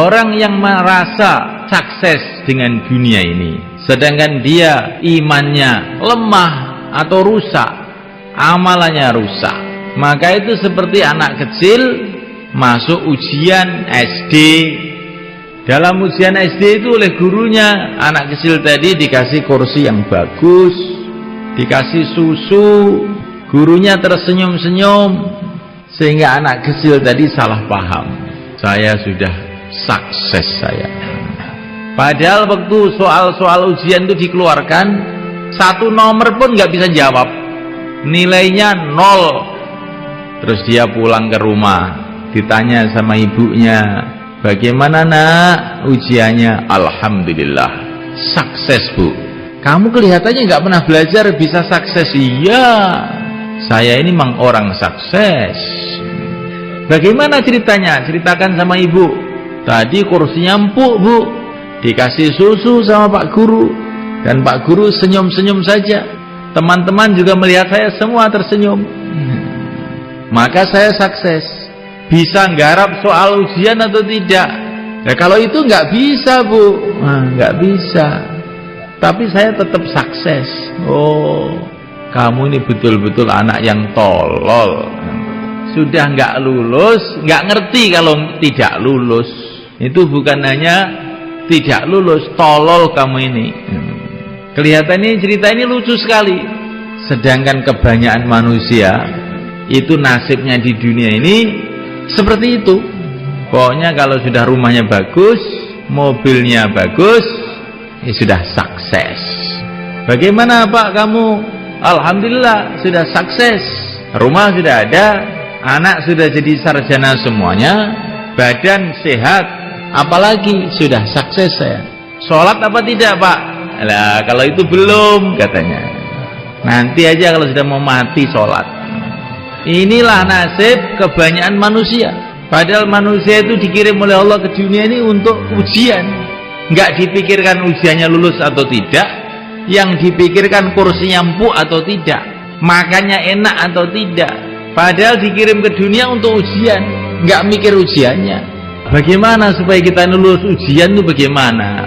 Orang yang merasa sukses dengan dunia ini, sedangkan dia imannya lemah atau rusak, amalannya rusak, maka itu seperti anak kecil masuk ujian SD. Dalam ujian SD itu oleh gurunya, anak kecil tadi dikasih kursi yang bagus, dikasih susu, gurunya tersenyum-senyum, sehingga anak kecil tadi salah paham, saya sudah sukses saya. Padahal waktu soal-soal ujian itu dikeluarkan, satu nomor pun nggak bisa jawab, nilainya 0. Terus dia pulang ke rumah, ditanya sama ibunya, bagaimana nak ujiannya? Alhamdulillah sukses bu. Kamu kelihatannya nggak pernah belajar bisa sukses. Iya, saya ini memang orang sukses. Bagaimana ceritanya? Ceritakan sama ibu. Tadi kursinya empuk bu, dikasih susu sama Pak Guru, dan Pak Guru senyum-senyum saja. Teman-teman juga melihat saya semua tersenyum, maka saya sukses. Bisa nggarap soal ujian atau tidak? Ya kalau itu nggak bisa bu, nggak bisa. Tapi saya tetap sukses. Oh, kamu ini betul-betul anak yang tolol. Sudah nggak lulus, nggak ngerti kalau tidak lulus. Itu bukan hanya tidak lulus, tolol kamu ini. Kelihatan ini cerita ini lucu sekali. Sedangkan kebanyakan manusia itu nasibnya di dunia ini seperti itu. Pokoknya kalau sudah rumahnya bagus, mobilnya bagus, ya sudah sukses. Bagaimana Pak kamu? Alhamdulillah sudah sukses. Rumah sudah ada, anak sudah jadi sarjana semuanya, badan sehat, apalagi sudah sukses saya. Sholat apa tidak Pak? Lah kalau itu belum katanya. Nanti aja kalau sudah mau mati sholat. Inilah nasib kebanyakan manusia. Padahal manusia itu dikirim oleh Allah ke dunia ini untuk ujian. Nggak dipikirkan ujiannya lulus atau tidak, yang dipikirkan kursinya empuk atau tidak, makannya enak atau tidak. Padahal dikirim ke dunia untuk ujian, nggak mikir ujiannya. Bagaimana supaya kita lulus ujian itu bagaimana?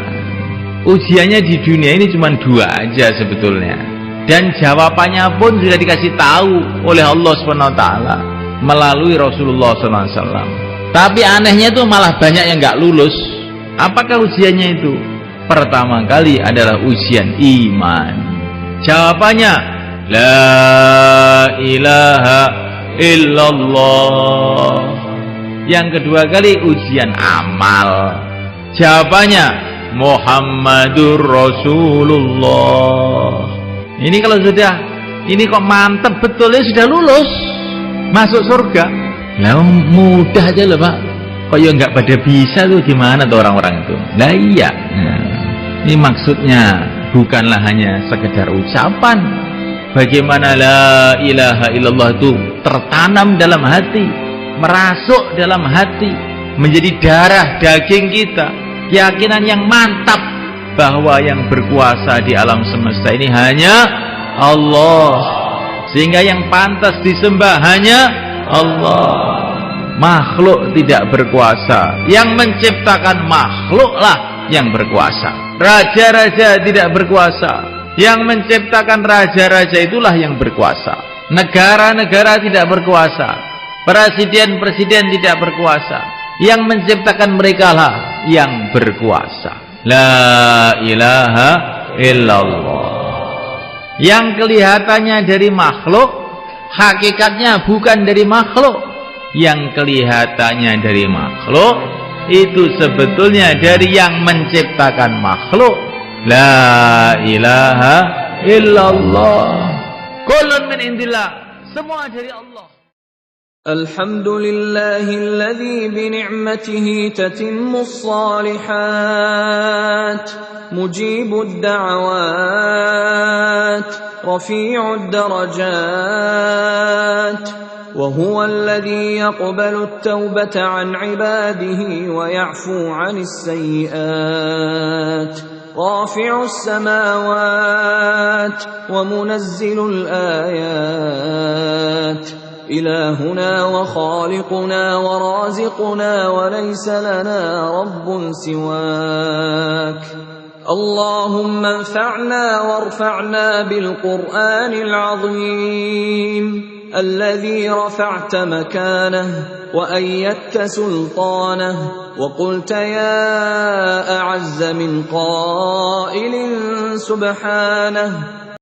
Ujiannya di dunia ini cuma 2 aja sebetulnya. Dan jawabannya pun sudah dikasih tahu oleh Allah SWT melalui Rasulullah SAW. Tapi anehnya itu malah banyak yang nggak lulus. Apakah ujiannya itu? Pertama kali adalah ujian iman. Jawabannya la ilaha illallah. Yang kedua kali ujian amal. Jawabannya Muhammadur Rasulullah. Ini kalau sudah, ini kok mantep betul ya, sudah lulus masuk surga. Lah mudah aja loh Pak. Kok ya nggak pada bisa tuh, gimana tuh orang-orang itu? Lah iya. Ini maksudnya bukanlah hanya sekedar ucapan. Bagaimana la ilaha illallah itu tertanam dalam hati, merasuk dalam hati, menjadi darah daging kita. Keyakinan yang mantap bahwa yang berkuasa di alam semesta ini hanya Allah, sehingga yang pantas disembah hanya Allah. Makhluk tidak berkuasa, yang menciptakan makhluklah yang berkuasa. Raja-raja tidak berkuasa, yang menciptakan raja-raja itulah yang berkuasa. Negara-negara tidak berkuasa, presiden-presiden tidak berkuasa, yang menciptakan mereka lah yang berkuasa. La ilaha illallah. Yang kelihatannya dari makhluk, hakikatnya bukan dari makhluk. Yang kelihatannya dari makhluk, itu sebetulnya dari yang menciptakan makhluk. La ilaha illallah. Kullun min indillah. Semua dari Allah. Alhamdulillahilladzi bini'matihi tatimmus shalihat, mujibud da'awat, rafi'ud darajat, wa huwa alladzi yaqbalu at-taubata 'an 'ibadihi wa ya'fu 'anis sayyi'at, rafi'us samawat wa munazzilul ayat. إلهنا وخالقنا ورازقنا وليس لنا رب سواك اللهم انفعنا وارفعنا بالقرآن العظيم الذي رفعت مكانه وأيدت سلطانه وقلت يا أعز من قائل سبحانه